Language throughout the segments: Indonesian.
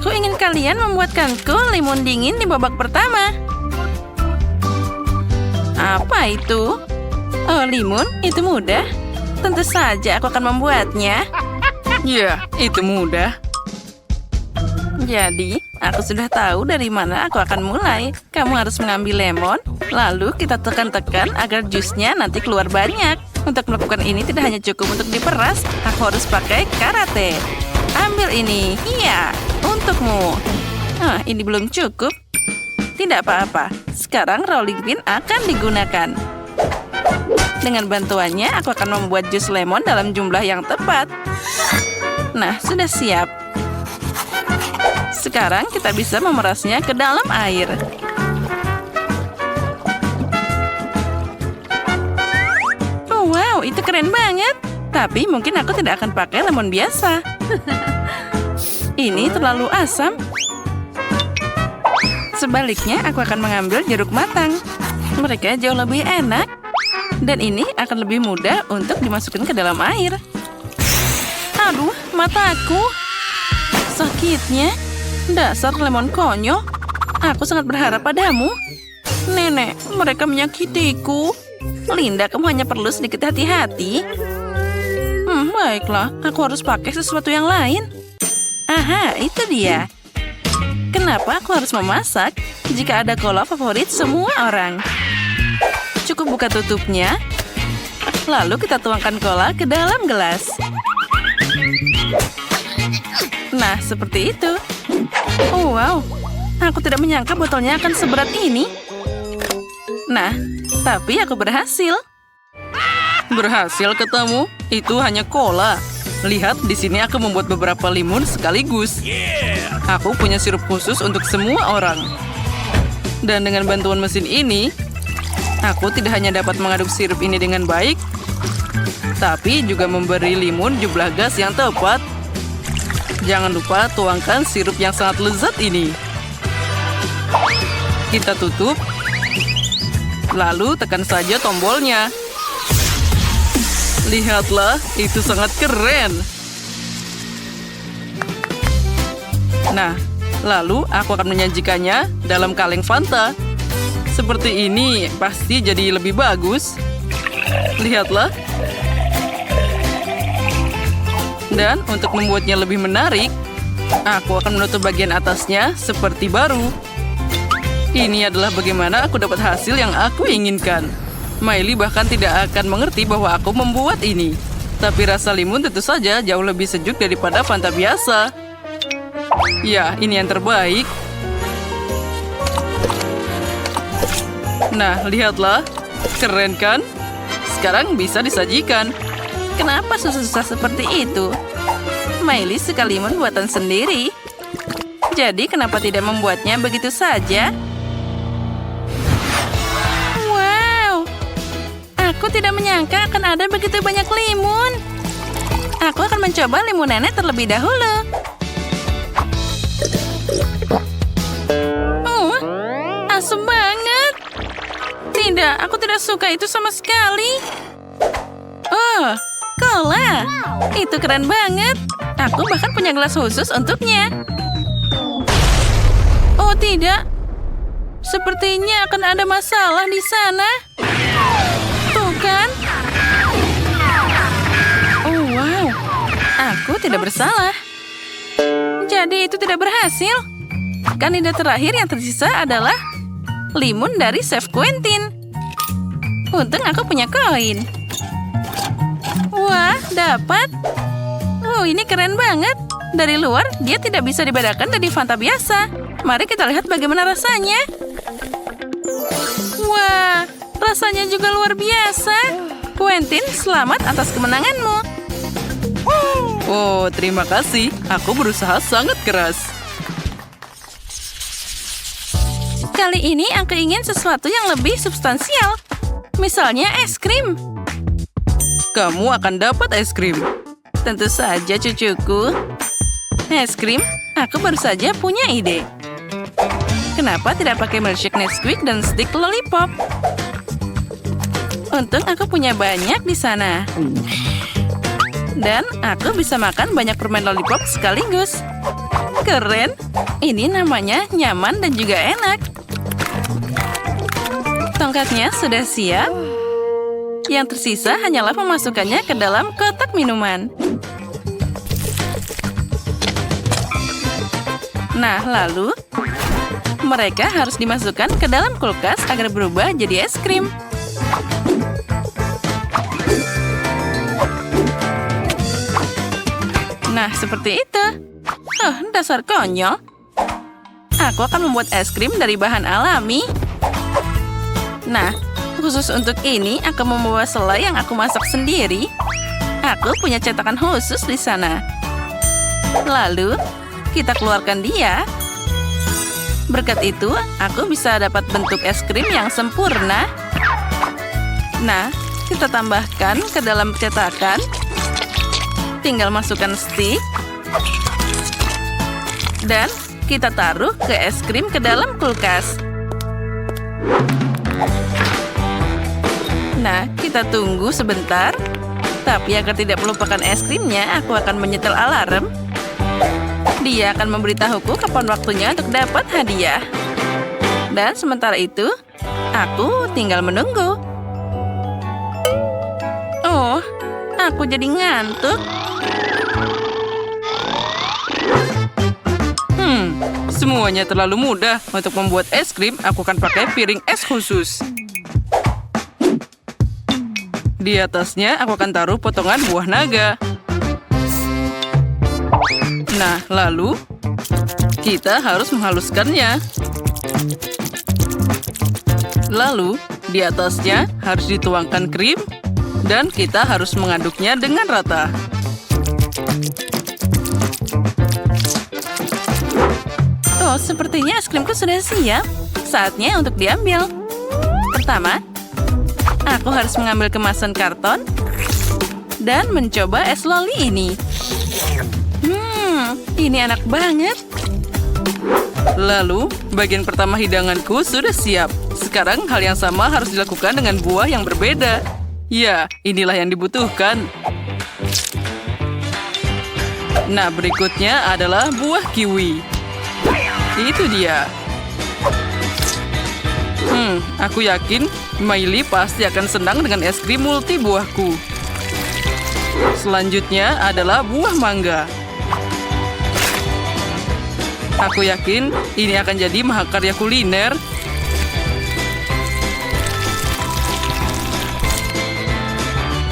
Aku ingin kalian membuatkanku limun dingin di babak pertama. Apa itu? Oh, limun? Itu mudah. Tentu saja aku akan membuatnya. Ya, itu mudah. Jadi, aku sudah tahu dari mana aku akan mulai. Kamu harus mengambil lemon, lalu kita tekan-tekan agar jusnya nanti keluar banyak. Untuk melakukan ini tidak hanya cukup untuk diperas, aku harus pakai karate. Ambil ini, iya, untukmu. Ini belum cukup. Tidak apa-apa, sekarang rolling pin akan digunakan. Dengan bantuannya, aku akan membuat jus lemon dalam jumlah yang tepat. Nah, sudah siap. Sekarang kita bisa memerasnya ke dalam air. Oh, wow, itu keren banget. Tapi mungkin aku tidak akan pakai lemon biasa. Ini terlalu asam. Sebaliknya, aku akan mengambil jeruk matang. Mereka jauh lebih enak. Dan ini akan lebih mudah untuk dimasukkan ke dalam air. Aduh, mataku. Sakitnya. Dasar lemon konyol. Aku sangat berharap padamu. Nenek, mereka menyakitiku. Linda, kamu hanya perlu sedikit hati-hati. Baiklah, aku harus pakai sesuatu yang lain. Aha, itu dia. Kenapa aku harus memasak jika ada cola favorit semua orang? Cukup buka tutupnya. Lalu kita tuangkan cola ke dalam gelas. Nah, seperti itu. Oh, wow. Aku tidak menyangka botolnya akan seberat ini. Nah, tapi aku berhasil. Berhasil ketemu? Itu hanya cola. Lihat, di sini aku membuat beberapa limun sekaligus. Aku punya sirup khusus untuk semua orang. Dan dengan bantuan mesin ini, aku tidak hanya dapat mengaduk sirup ini dengan baik, tapi juga memberi limun jumlah gas yang tepat. Jangan lupa tuangkan sirup yang sangat lezat ini. Kita tutup. Lalu tekan saja tombolnya. Lihatlah, itu sangat keren. Nah, lalu aku akan menyajikannya dalam kaleng Fanta. Seperti ini pasti jadi lebih bagus. Lihatlah. Dan untuk membuatnya lebih menarik, aku akan menutup bagian atasnya seperti baru. Ini adalah bagaimana aku dapat hasil yang aku inginkan. Miley bahkan tidak akan mengerti bahwa aku membuat ini. Tapi rasa limun tentu saja jauh lebih sejuk daripada Fanta biasa. Ya, ini yang terbaik. Nah, lihatlah. Keren kan? Sekarang bisa disajikan. Kenapa susah-susah seperti itu? Miley suka limun buatan sendiri. Jadi kenapa tidak membuatnya begitu saja? Wow! Aku tidak menyangka akan ada begitu banyak limun. Aku akan mencoba limun nenek terlebih dahulu. Oh, asam banget. Tidak, aku tidak suka itu sama sekali. Oh, cola. Itu keren banget. Aku bahkan punya gelas khusus untuknya. Oh tidak. Sepertinya akan ada masalah di sana. Tuh kan. Oh wow. Aku tidak bersalah. Jadi itu tidak berhasil. Kandidat terakhir yang tersisa adalah limun dari Chef Quentin. Untung aku punya koin. Wah, dapat. Oh, ini keren banget. Dari luar, dia tidak bisa dibedakan dari Fanta biasa. Mari kita lihat bagaimana rasanya. Wah, rasanya juga luar biasa. Quentin, selamat atas kemenanganmu. Oh, terima kasih. Aku berusaha sangat keras. Kali ini aku ingin sesuatu yang lebih substansial. Misalnya es krim. Kamu akan dapat es krim. Tentu saja, cucuku. Es krim? Aku baru saja punya ide. Kenapa tidak pakai milkshake Nesquik dan stick lollipop? Untung aku punya banyak di sana. Dan aku bisa makan banyak permen lollipop sekaligus. Keren. Ini namanya nyaman dan juga enak. Tongkatnya sudah siap. Yang tersisa hanyalah memasukkannya ke dalam kotak minuman. Nah, lalu mereka harus dimasukkan ke dalam kulkas agar berubah jadi es krim. Nah, seperti itu. Oh, dasar konyol. Aku akan membuat es krim dari bahan alami. Nah, khusus untuk ini, aku membawa selai yang aku masak sendiri. Aku punya cetakan khusus di sana. Lalu, kita keluarkan dia. Berkat itu, aku bisa dapat bentuk es krim yang sempurna. Nah, kita tambahkan ke dalam cetakan. Tinggal masukkan stik. Dan kita taruh ke es krim ke dalam kulkas. Nah, kita tunggu sebentar. Tapi agar tidak melupakan es krimnya, aku akan menyetel alarm. Dia akan memberitahuku kapan waktunya untuk dapat hadiah. Dan sementara itu, aku tinggal menunggu. Oh, aku jadi ngantuk. Semuanya terlalu mudah. Untuk membuat es krim, aku akan pakai piring es khusus. Di atasnya, aku akan taruh potongan buah naga. Nah, lalu kita harus menghaluskannya. Lalu, di atasnya harus dituangkan krim dan kita harus mengaduknya dengan rata. Oh, sepertinya es krimku sudah siap. Saatnya untuk diambil. Pertama, aku harus mengambil kemasan karton dan mencoba es loli ini. Ini enak banget. Lalu, bagian pertama hidanganku sudah siap. Sekarang hal yang sama harus dilakukan dengan buah yang berbeda. Ya, inilah yang dibutuhkan. Nah, berikutnya adalah buah kiwi. Itu dia. Aku yakin Miley pasti akan senang dengan es krim multi buahku. Selanjutnya adalah buah mangga. Aku yakin ini akan jadi mahakarya kuliner.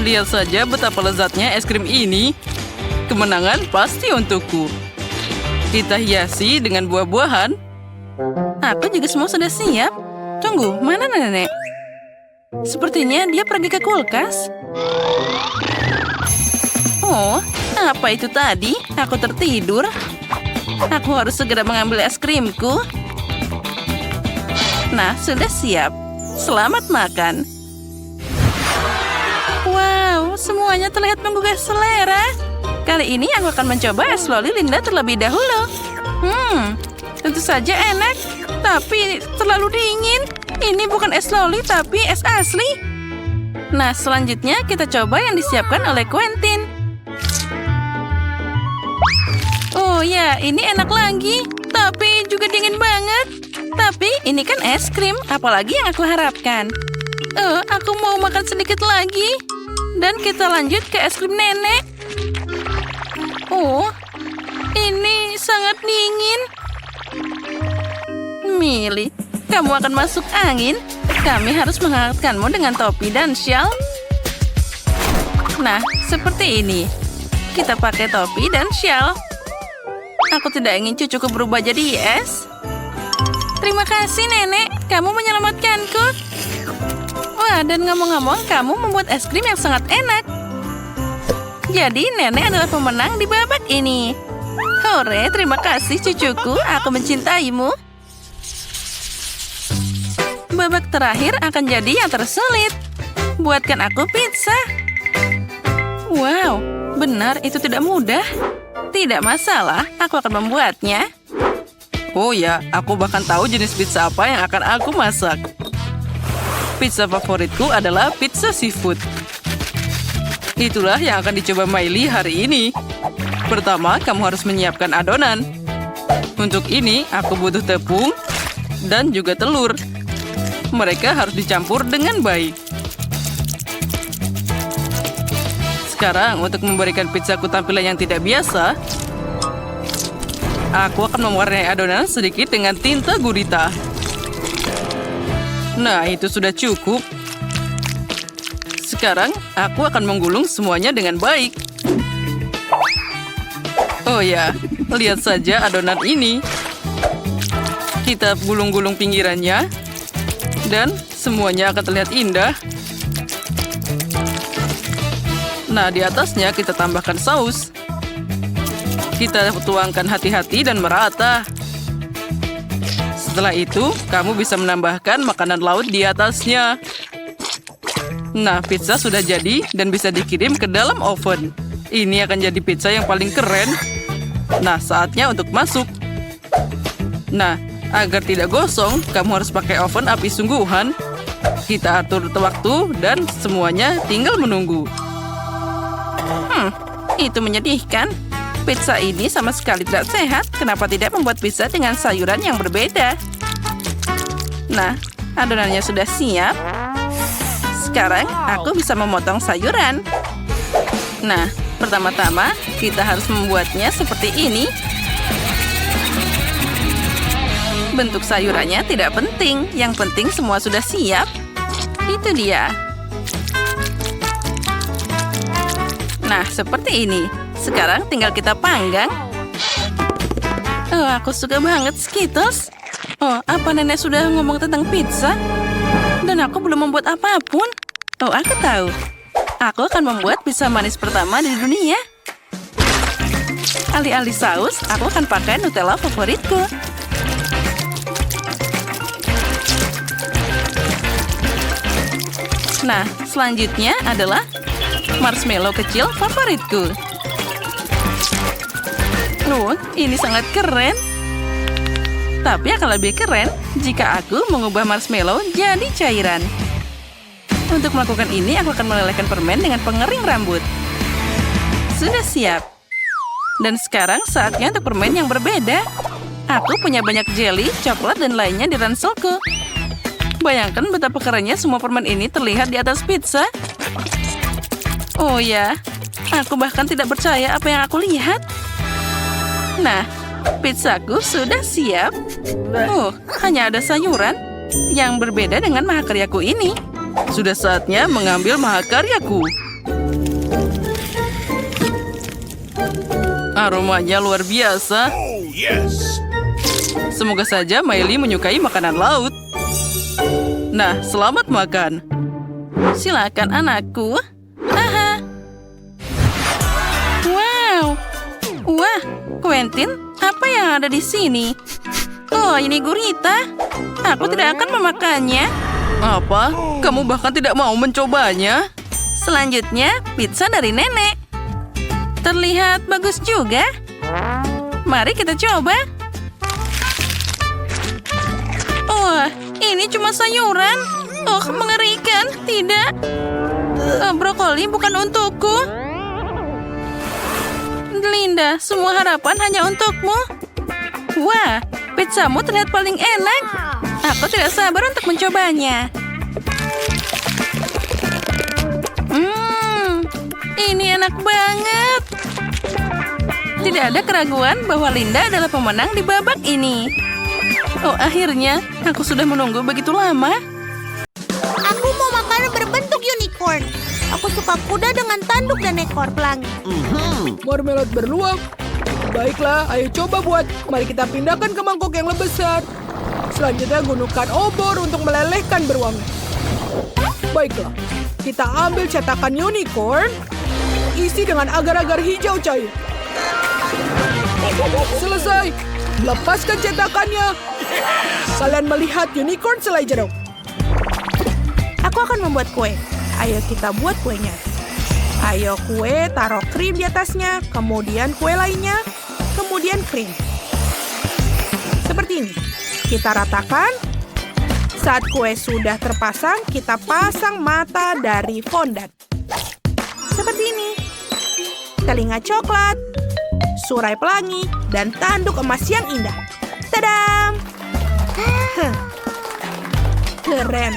Lihat saja betapa lezatnya es krim ini. Kemenangan pasti untukku. Kita hiasi dengan buah-buahan. Aku juga semua sudah siap. Tunggu, mana nenek? Sepertinya dia pergi ke kulkas. Oh, apa itu tadi? Aku tertidur. Aku harus segera mengambil es krimku. Nah, sudah siap. Selamat makan. Wow, semuanya terlihat menggugah selera. Kali ini aku akan mencoba es loli Linda terlebih dahulu. Tentu saja enak, tapi terlalu dingin. Ini bukan es loli, tapi es asli. Nah, selanjutnya kita coba yang disiapkan oleh Quentin. Oh ya, ini enak lagi, tapi juga dingin banget. Tapi ini kan es krim, apalagi yang aku harapkan. Aku mau makan sedikit lagi. Dan kita lanjut ke es krim nenek. Oh, ini sangat dingin. Miley, kamu akan masuk angin. Kami harus menghangatkanmu dengan topi dan syal. Nah, seperti ini. Kita pakai topi dan syal. Aku tidak ingin cucuku berubah jadi es. Terima kasih, Nenek. Kamu menyelamatkanku. Wah, dan ngomong-ngomong, kamu membuat es krim yang sangat enak. Jadi, Nenek adalah pemenang di babak ini. Hore, terima kasih cucuku. Aku mencintaimu. Babak terakhir akan jadi yang tersulit. Buatkan aku pizza. Wow, benar itu tidak mudah. Tidak masalah, aku akan membuatnya. Oh ya, aku bahkan tahu jenis pizza apa yang akan aku masak. Pizza favoritku adalah pizza seafood. Itulah yang akan dicoba Miley hari ini. Pertama, kamu harus menyiapkan adonan. Untuk ini, aku butuh tepung dan juga telur. Mereka harus dicampur dengan baik. Sekarang, untuk memberikan pizzaku tampilan yang tidak biasa, aku akan mewarnai adonan sedikit dengan tinta gurita. Nah, itu sudah cukup. Sekarang, aku akan menggulung semuanya dengan baik. Oh ya, lihat saja adonan ini. Kita gulung-gulung pinggirannya, dan semuanya akan terlihat indah. Nah, di atasnya kita tambahkan saus. Kita tuangkan hati-hati dan merata. Setelah itu, kamu bisa menambahkan makanan laut di atasnya. Nah, pizza sudah jadi dan bisa dikirim ke dalam oven. Ini akan jadi pizza yang paling keren. Nah, saatnya untuk masuk. Nah, agar tidak gosong, kamu harus pakai oven api sungguhan. Kita atur waktu dan semuanya tinggal menunggu. Itu menyedihkan. Pizza ini sama sekali tidak sehat. Kenapa tidak membuat pizza dengan sayuran yang berbeda? Nah, adonannya sudah siap. Sekarang aku bisa memotong sayuran. Nah, pertama-tama kita harus membuatnya seperti ini. Bentuk sayurannya tidak penting. Yang penting semua sudah siap. Itu dia. Nah, seperti ini. Sekarang tinggal kita panggang. Oh, aku suka banget Skittles. Oh, apa nenek sudah ngomong tentang pizza? Dan aku belum membuat apapun. Oh, aku tahu. Aku akan membuat pizza manis pertama di dunia. Alih-alih saus, aku akan pakai Nutella favoritku. Nah, selanjutnya adalah marshmallow kecil favoritku. Ini sangat keren. Tapi akan lebih keren jika aku mengubah marshmallow jadi cairan. Untuk melakukan ini, aku akan melelehkan permen dengan pengering rambut. Sudah siap. Dan sekarang saatnya untuk permen yang berbeda. Aku punya banyak jelly, coklat, dan lainnya di ranselku. Bayangkan betapa kerennya semua permen ini terlihat di atas pizza. Oh ya, aku bahkan tidak percaya apa yang aku lihat. Nah, pizzaku sudah siap. Hanya ada sayuran yang berbeda dengan mahakaryaku ini. Sudah saatnya mengambil mahakaryaku. Aromanya luar biasa. Semoga saja Miley menyukai makanan laut. Nah, selamat makan. Silakan anakku. Haha. Wow. Wah, Quentin, apa yang ada di sini? Oh, ini gurita. Aku tidak akan memakannya. Apa? Kamu bahkan tidak mau mencobanya? Selanjutnya, pizza dari nenek. Terlihat bagus juga. Mari kita coba. Oh, ini cuma sayuran. Oh, mengerikan. Tidak. Brokoli bukan untukku. Linda, semua harapan hanya untukmu. Wah, pizzamu terlihat paling enak. Aku tidak sabar untuk mencobanya. Ini enak banget. Tidak ada keraguan bahwa Linda adalah pemenang di babak ini. Oh, akhirnya. Aku sudah menunggu begitu lama. Aku mau makanan berbentuk unicorn. Aku suka kuda dengan tanduk dan ekor pelangi. Marmelade berluang. Baiklah, ayo coba buat. Mari kita pindahkan ke mangkok yang lebih besar. Selanjutnya gunakan obor untuk melelehkan beruangnya. Baiklah, kita ambil cetakan unicorn. Isi dengan agar-agar hijau cair. Selesai. Lepaskan cetakannya. Kalian melihat unicorn selai jeruk. Aku akan membuat kue. Ayo kita buat kuenya. Ayo kue, taruh krim di atasnya. Kemudian kue lainnya. Kemudian krim. Seperti ini. Kita ratakan. Saat kue sudah terpasang, kita pasang mata dari fondant. Seperti ini. Telinga coklat. surai pelangi, dan tanduk emas yang indah. Tadam! Huh. Keren.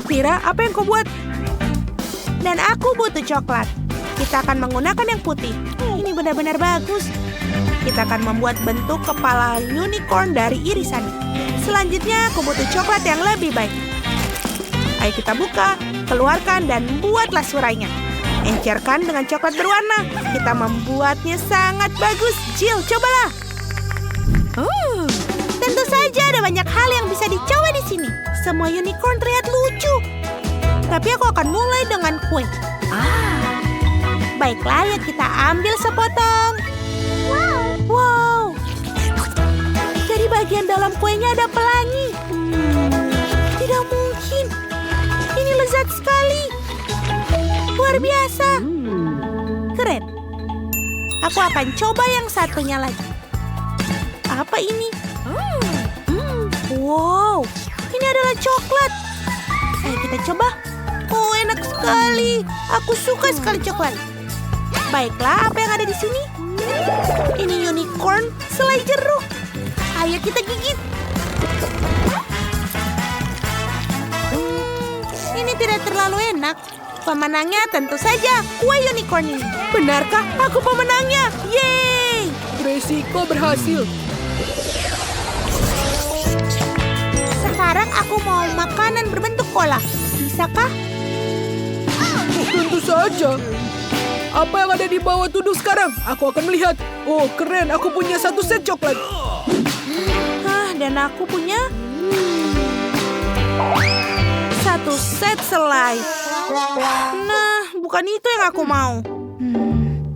Tira, apa yang kau buat? Dan aku butuh coklat. Kita akan menggunakan yang putih. Ini benar-benar bagus. Kita akan membuat bentuk kepala unicorn dari irisan. Selanjutnya, aku butuh coklat yang lebih baik. Ayo kita buka, keluarkan, dan buatlah surainya. Encerkan dengan coklat berwarna. Kita membuatnya sangat bagus. Jill, cobalah. Tentu saja ada banyak hal yang bisa dicoba di sini. Semua unicorn terlihat lucu. Tapi aku akan mulai dengan kue. Baiklah, ya kita ambil sepotong. Wow. Dari bagian dalam kuenya ada pelangi. Tidak mungkin. Ini lezat sekali. Luar biasa. Keren. Aku akan coba yang satunya lagi. Apa ini? Wow, ini adalah coklat. Ayo kita coba. Oh, enak sekali. Aku suka sekali coklat. Baiklah, apa yang ada di sini? Ini unicorn selai jeruk. Ayo kita gigit. Ini tidak terlalu enak. Pemenangnya tentu saja kue unicorn ini. Benarkah aku pemenangnya? Yeay! Tracy, kau berhasil. Sekarang aku mau makanan berbentuk kola. Bisakah? Tentu saja. Apa yang ada di bawah tudung sekarang? Aku akan melihat. Oh, keren. Aku punya 1 set coklat. Dan aku punya 1 set selai. Nah, bukan itu yang aku mau.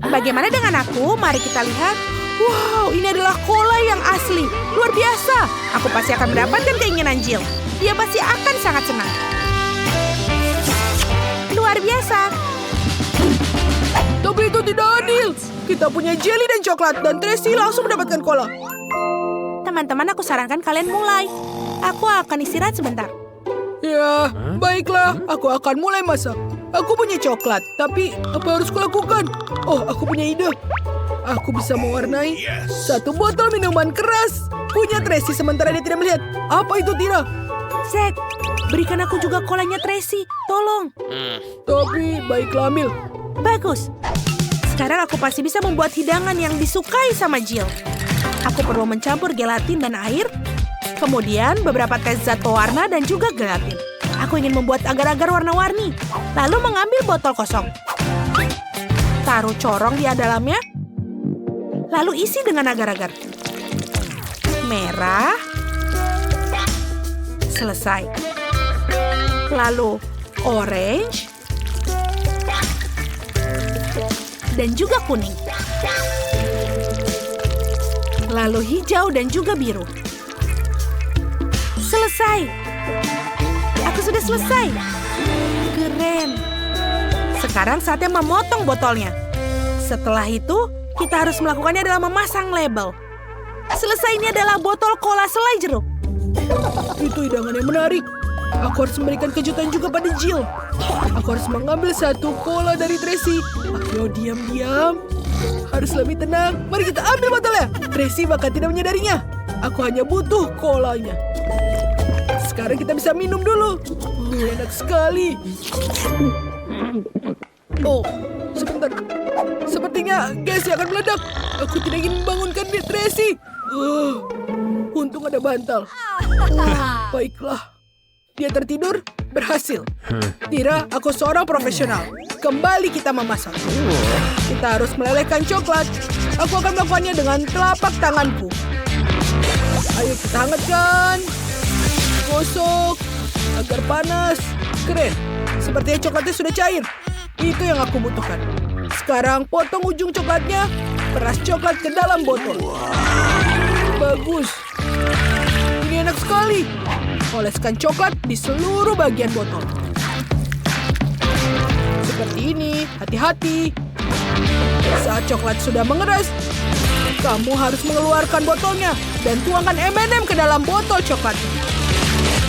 Bagaimana dengan aku? Mari kita lihat. Wow, ini adalah kola yang asli. Luar biasa. Aku pasti akan mendapatkan keinginan Jill. Dia pasti akan sangat senang. Luar biasa. Tapi itu tidak adil. Kita punya jelly dan coklat, dan Tracy langsung mendapatkan cola. Teman-teman, aku sarankan kalian mulai. Aku akan istirahat sebentar. Ya, baiklah. Aku akan mulai masak. Aku punya coklat, tapi apa harus kulakukan? Oh, aku punya ide. Aku bisa mewarnai 1 botol minuman keras. Punya Tracy sementara dia tidak melihat. Apa itu, Tira? Zack, berikan aku juga kolanya Tracy. Tolong. Tapi, baiklah, Mil. Bagus. Sekarang aku pasti bisa membuat hidangan yang disukai sama Jill. Aku perlu mencampur gelatin dan air, kemudian beberapa tes zat pewarna dan juga gelatin. Aku ingin membuat agar-agar warna-warni, lalu mengambil botol kosong. Taruh corong di dalamnya, lalu isi dengan agar-agar. Merah. Selesai. Lalu orange. Dan juga kuning. Lalu hijau dan juga biru. Selesai. Aku sudah selesai. Keren. Sekarang saatnya memotong botolnya. Setelah itu, kita harus melakukannya adalah memasang label. Selesai, ini adalah botol cola selai jeruk. Itu hidangan yang menarik. Aku harus memberikan kejutan juga pada Jill. Aku harus mengambil 1 cola dari Tracy. Ayo, diam-diam. Harus lebih tenang. Mari kita ambil botolnya. Tracy bahkan tidak menyadarinya. Aku hanya butuh colanya. Sekarang kita bisa minum dulu. Oh, enak sekali. Oh, sebentar. Sepertinya gasnya akan meledak. Aku tidak ingin membangunkan Tracy. Untung ada bantal. Baiklah. Dia tertidur, berhasil. Tira, aku seorang profesional. Kembali kita memasak. Kita harus melelehkan coklat. Aku akan melakukannya dengan telapak tanganku. Ayo kita hangatkan. Gosok agar panas. Keren. Sepertinya coklatnya sudah cair. Itu yang aku butuhkan. Sekarang potong ujung coklatnya. Peras coklat ke dalam botol. Bagus. Ini enak sekali. Oleskan coklat di seluruh bagian botol. Seperti ini, hati-hati. Saat coklat sudah mengeras, kamu harus mengeluarkan botolnya dan tuangkan M&M ke dalam botol coklat.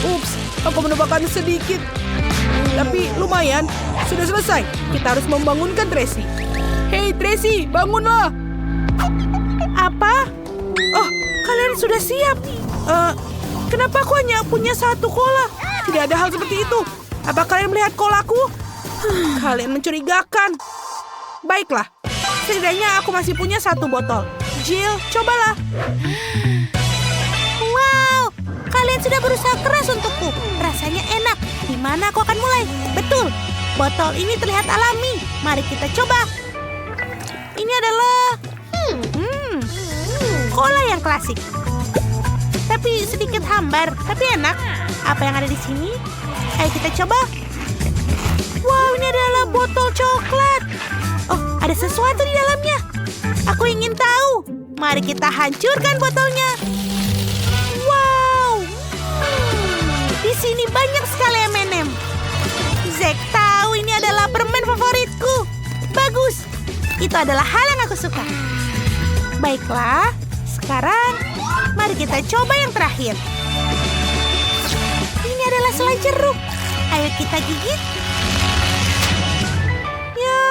Ups, aku menumpahkan sedikit. Tapi lumayan, sudah selesai. Kita harus membangunkan Tracy. Hei Tracy, bangunlah. Oh, kalian sudah siap? Kenapa aku hanya punya satu cola? Tidak ada hal seperti itu. Apa kalian melihat colaku? Kalian mencurigakan. Baiklah, setidaknya aku masih punya satu botol. Jill, cobalah. Wow, kalian sudah berusaha keras untukku. Rasanya enak. Di mana aku akan mulai? Betul, botol ini terlihat alami. Mari kita coba. Ini adalah cola yang klasik. Tapi sedikit hambar, tapi enak. Apa yang ada di sini? Ayo kita coba. Wow, ini adalah botol coklat. Oh, ada sesuatu di dalamnya. Aku ingin tahu. Mari kita hancurkan botolnya. Wow. Di sini banyak sekali M&M. Zack tahu ini adalah permen favoritku. Bagus. Itu adalah hal yang aku suka. Baiklah, sekarang mari kita coba yang terakhir. Ini adalah selai jeruk. Ayo kita gigit. Ya,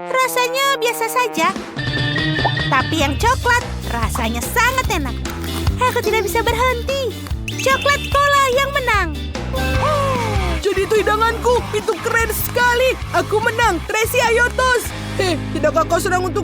rasanya biasa saja. Tapi yang coklat rasanya sangat enak. Aku tidak bisa berhenti. Coklat cola yang menang. Jadi itu hidanganku. Itu keren sekali. Aku menang. Tracy, ayo tos. Tidakkah kau senang untuk